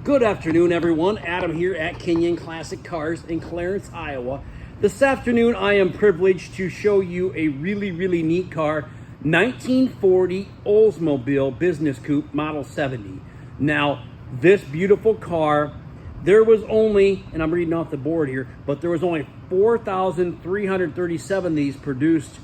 Good afternoon, everyone. Adam here at Kenyon Classic Cars in Clarence, Iowa. This afternoon, I am privileged to show you a really neat car, 1940 Oldsmobile Business Coupe Model 70. Now, this beautiful car, there was only, and I'm reading off the board here, but there was only 4,337 of these produced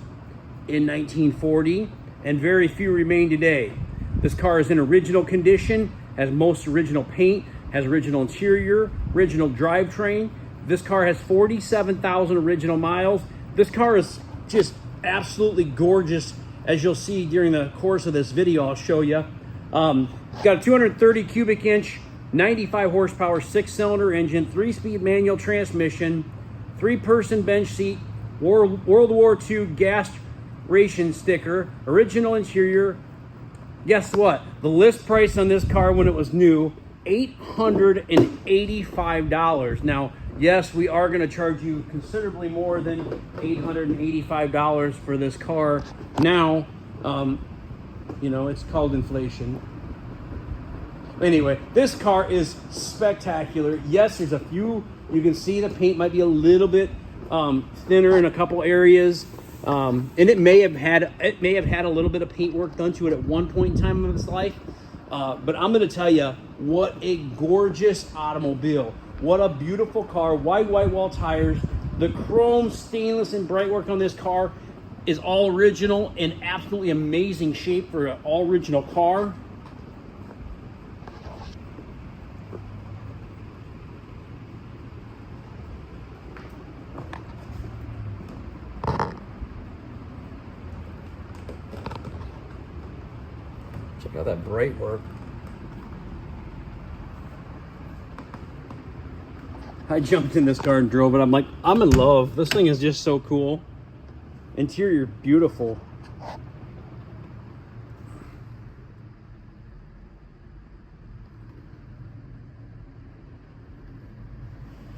in 1940, and very few remain today. This car is in original condition, has most original paint, has original interior, original drivetrain. This car has 47,000 original miles. This car is just absolutely gorgeous, as you'll see during the course of this video. I'll show you. Got a 230 cubic inch, 95 horsepower, 6-cylinder engine, 3-speed manual transmission, 3-person bench seat, World War II gas ration sticker, original interior. Guess what? The list price on this car when it was new, $885. Now, yes, we are going to charge you considerably more than $885 for this car. Now, you know, it's called inflation. Anyway, this car is spectacular. Yes, there's a few, you can see the paint might be a little bit thinner in a couple areas. And it may have had a little bit of paint work done to it at one point in time of its life. But I'm going to tell you, what a gorgeous automobile. What a beautiful car. White wall tires. The chrome, stainless, and bright work on this car is all original and absolutely amazing shape for an all original car. Check out that bright work. I jumped in this car and drove it. I'm like, I'm in love. This thing is just so cool. Interior, beautiful.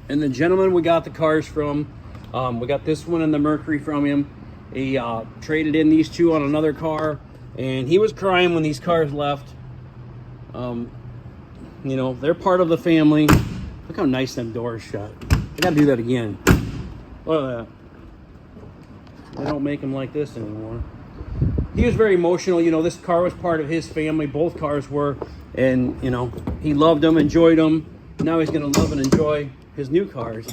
And the gentleman we got the cars from, we got this one and the Mercury from him. He traded in these two on another car, and he was crying when these cars left. You know, they're part of the family. Look how nice them doors shut. I gotta do that again. Look at that. They don't make them like this anymore. He was very emotional. You know, this car was part of his family. Both cars were. And, you know, he loved them, enjoyed them. Now he's gonna love and enjoy his new cars.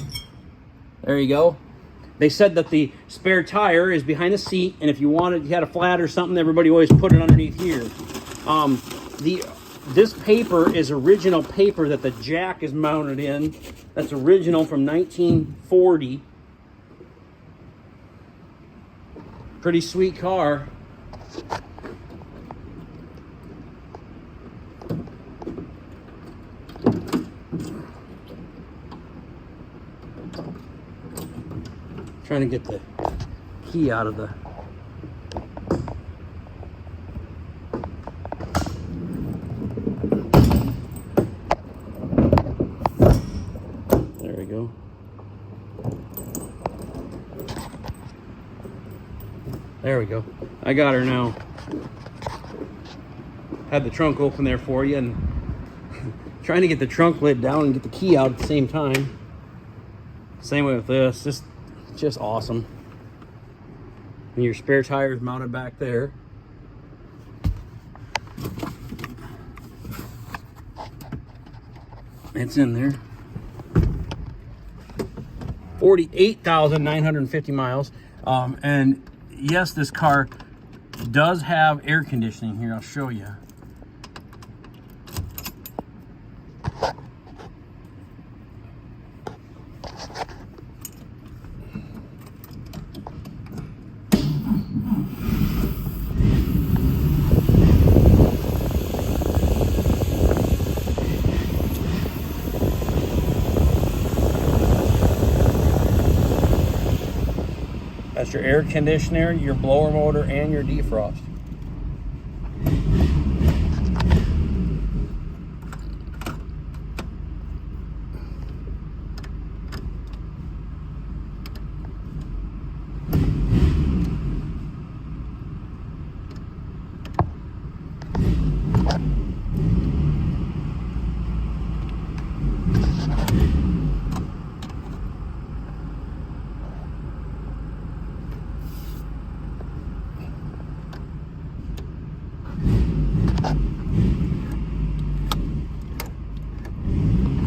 There you go. They said that the spare tire is behind the seat, and if you had a flat or something, everybody always put it underneath here. This paper is original paper that the jack is mounted in. That's original from 1940. Pretty sweet car. Trying to get the key out of the... There we go. There we go. I got her now. Had the trunk open there for you, and trying to get the trunk lid down and get the key out at the same time. Same way with this. Just awesome. And your spare tire is mounted back there. It's in there. 48,950 miles. And yes, this car does have air conditioning here. I'll show you. That's your air conditioner, your blower motor, and your defrost.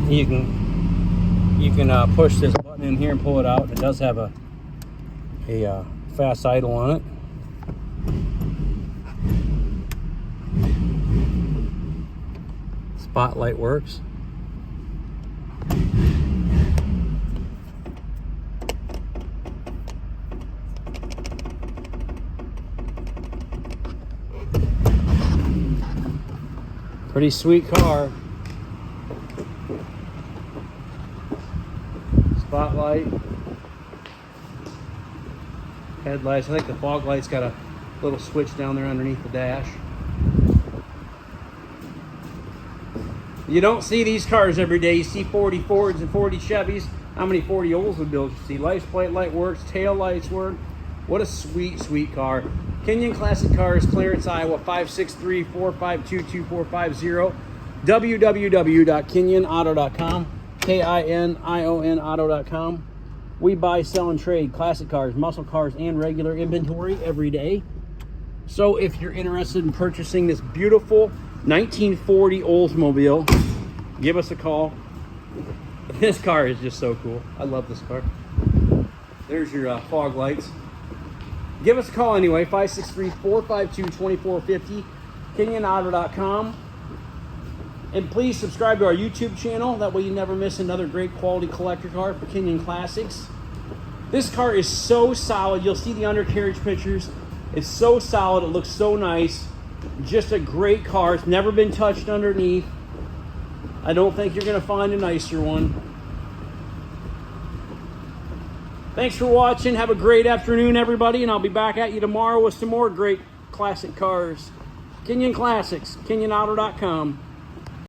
You can push this button in here and pull it out. It does have a fast idle on it. Spotlight works. Pretty sweet car. Spotlight. Headlights. I think the fog light's got a little switch down there underneath the dash. You don't see these cars every day. You see 40 Fords and 40 Chevys. How many 40 Oldsmobiles you see? License plate light works, tail lights work. What a sweet, sweet car. Kenyon Classic Cars, Clarence, Iowa, 563-452-2450. www.kenyonauto.com. KINION auto.com. We buy, sell, and trade classic cars, muscle cars, and regular inventory every day. So if you're interested in purchasing this beautiful 1940 Oldsmobile, give us a call. This car is just so cool. I love this car. There's your fog lights. Give us a call anyway, 563-452-2450, kenyonauto.com. And please subscribe to our YouTube channel. That way you never miss another great quality collector car for Kenyon Classics. This car is so solid. You'll see the undercarriage pictures. It's so solid. It looks so nice. Just a great car. It's never been touched underneath. I don't think you're going to find a nicer one. Thanks for watching. Have a great afternoon, everybody, and I'll be back at you tomorrow with some more great classic cars. Kenyon Classics, kenyonauto.com.